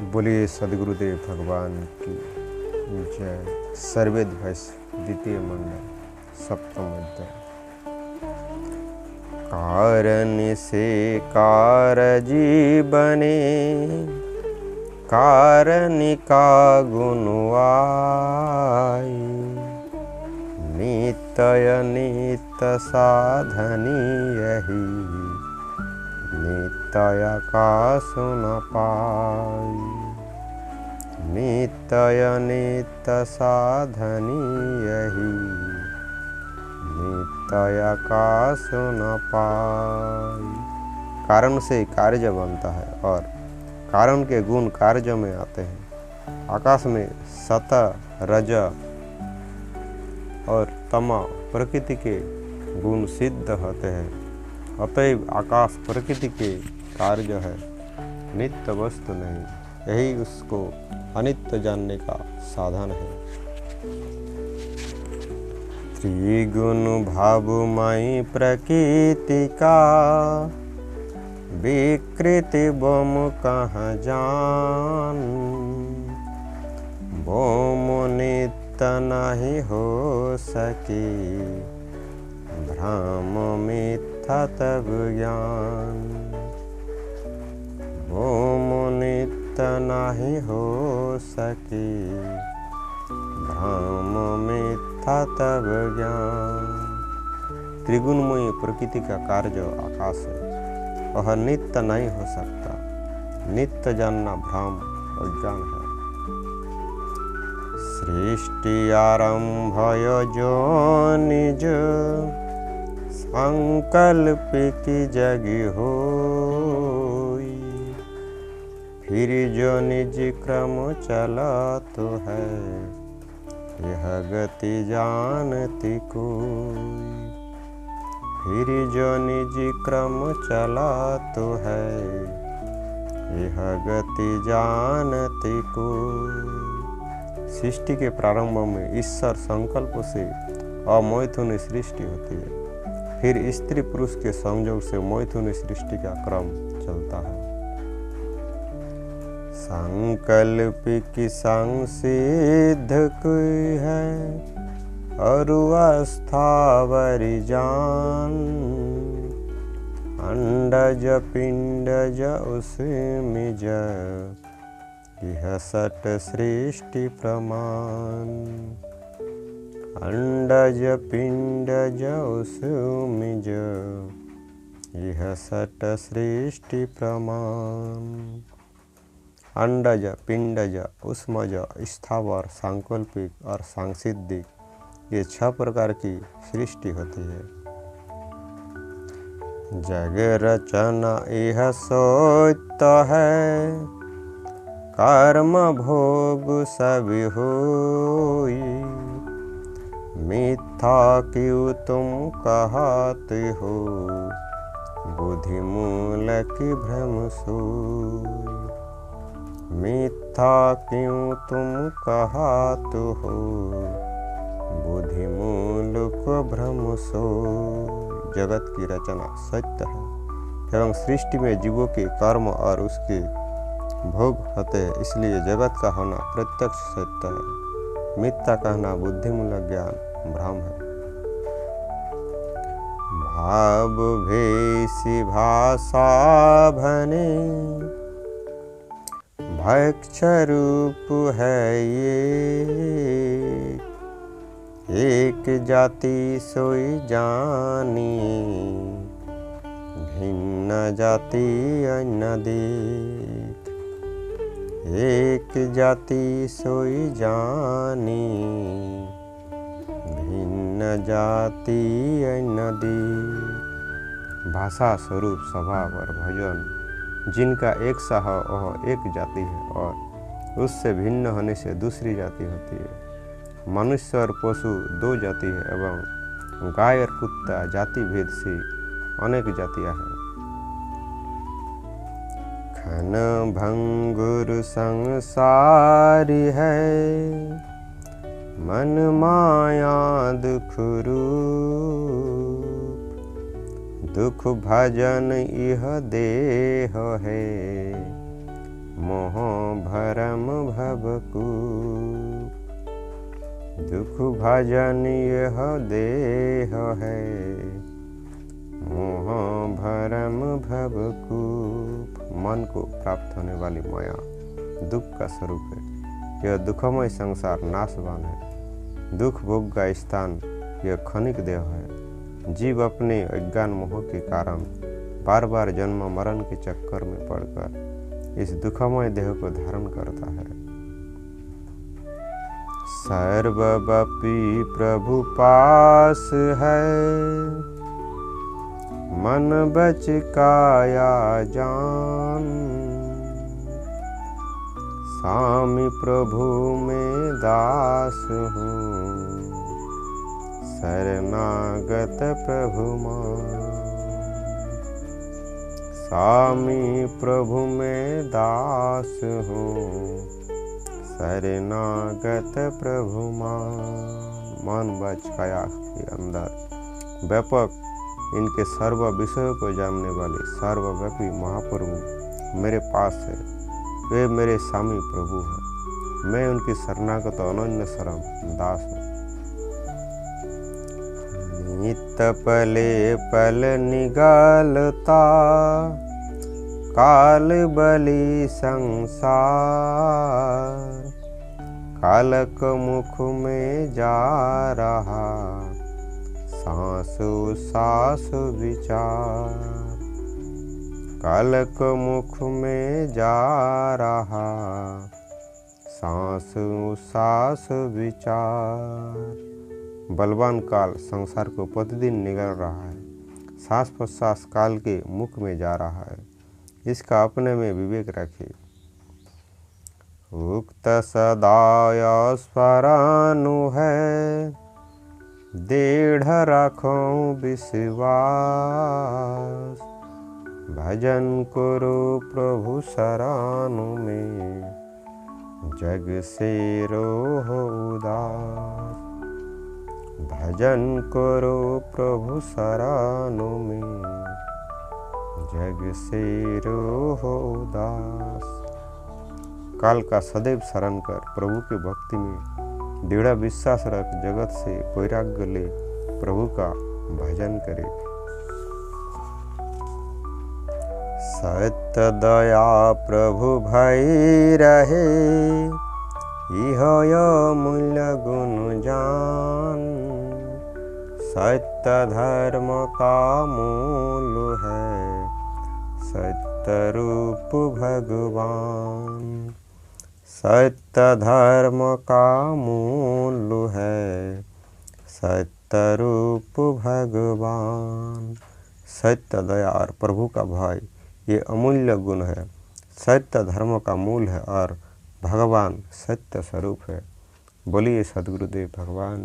बोलिए सदगुरुदेव भगवान की जय। सर्वेद भैस्य द्वितीय मंडल सप्तम अध्याय। कारण से कारजी बने, कारण का गुण आई, नित्य नित साधनी यही, नित्य का सुन पाई। नित्य नित साधनी यही, नित्य का सुन पाई। कारण से कार्य बनता है और कारण के गुण कार्य में आते हैं। आकाश में सत रज और तम प्रकृति के गुण सिद्ध होते हैं। अतएव आकाश प्रकृति के कार्य है, नित्य वस्तु नहीं। यही उसको अनित्य जानने का साधन है। त्रिगुण भावमयी प्रकृति का, विकृति बोम कहाँ जान। बोम नित्य नहीं हो सके, भ्रम मिथ्या तब ज्ञान। बोम नित्य नहीं हो सके, भ्रम मिथ्या तब ज्ञान। त्रिगुणमयी प्रकृति का कार्य आकाश है, वह नित्य नहीं हो सकता। नित्य जानना भ्रम और ज्ञान है। सृष्टि आरंभ जो निज, संकल्प की जगी होई। फिर जो निज क्रम चला तो है, यह गति जानती कोई। फिर जो निज क्रम चला तो है, यह गति जानती कोई। सृष्टि के प्रारंभ में ईश्वर संकल्प से अमैथुनी सृष्टि होती है। फिर स्त्री पुरुष के संयोग से मैथुनी सृष्टि का क्रम चलता है। संकल्प की संसिद्ध कोई है, और अस्थावरी जान। अंडज पिंडज उसमें ज, यह सट सृष्टि प्रमाण। अंडज पिंडज उसमें ज, यह सट सृष्टि प्रमाण। अंडज पिंडज उष्मज स्थावर सांकल्पिक और सांसिद्धिक, ये 6 प्रकार की सृष्टि होती है। जग रचना यह सोत है, कर्म भोग सब होई। मिथ्या क्यों तुम कहते हो, बुद्धि मूल की भ्रम सोई। मिथ्या क्यों तुम कहते हो, बुद्धि मूल को भ्रम सोई। जगत की रचना सत्य है एवं सृष्टि में जीवों के कर्म और उसके भोग होते हैं, इसलिए जगत का होना प्रत्यक्ष सत्य है। मिथ्या कहना बुद्धिमूलक ज्ञान भ्रम है। भाव भेषी भाषा भने, भक्ष रूप है ये। एक जाति सोई जानी, भिन्न जाति अन्य देख। एक जाति सोई जानी, भिन्न जाति अन्य देख। भाषा स्वरूप स्वभाव और भजन जिनका एक सा हो वह एक जाति है, और उससे भिन्न होने से दूसरी जाति होती है। मनुष्य और पशु 2 जाति है एवं गाय और कुत्ता जाति भेद से अनेक जातियां हैं। खन भंगुर संसारी है, मन माया दुख रूप। दुख भजन यह देह है, मोह भरम भवकूप। दुख भजन यह देह है, मोह भरम भवकूप। मन को प्राप्त होने वाली माया दुख का स्वरूप है। यह दुखमय संसार नाशवान है। दुख भोग का स्थान यह क्षणिक देह है। जीव अपने अज्ञान मोह के कारण बार बार जन्म मरण के चक्कर में पड़कर इस दुखमय देह को धारण करता है। सर्वव्यापी प्रभु पास है, मन बच काया जान। स्वामी प्रभु में दास हूँ, शरणागत प्रभु मान। स्वामी प्रभु में दास हूँ, शरणागत प्रभु मान। मन वच काया के अंदर व्यापक इनके सर्व विषयों को जानने वाले सर्वव्यापी महाप्रभु मेरे पास है। वे मेरे स्वामी प्रभु हैं। मैं उनकी शरणागत अनन्य शरण दास हूँ। नित पले पल निगलता, काल बलि संसार। कालक मुख में जा रहा, सांस सांस विचार। कालक मुख में जा रहा, सांस सांस विचार। बलवान काल संसार को प्रतिदिन निगल रहा है, सांस प्रश्वास काल के मुख में जा रहा है। इसका अपने में विवेक रखिए। उक्त सदाय स्मरणु है, देढ़ रखो विश्वास। भजन करो प्रभु शरणु में, जग से रोहो उदास। भजन करो प्रभु शरणु में, जग से रोहो उदास। काल का सदैव शरण कर प्रभु की भक्ति में दृढ़ विश्वास रख, जगत से वैराग्य ले प्रभु का भजन करे। सत्य दया प्रभु भई रहे, इह मूल्य गुण जान। सत्य धर्म का मूल है, सत्य रूप भगवान। सत्य धर्म का मूल है, सत्य रूप भगवान। सत्य दया और प्रभु का भय ये अमूल्य गुण है। सत्य धर्म का मूल है और भगवान सत्य स्वरूप है। बोलिए सद्गुरुदेव भगवान।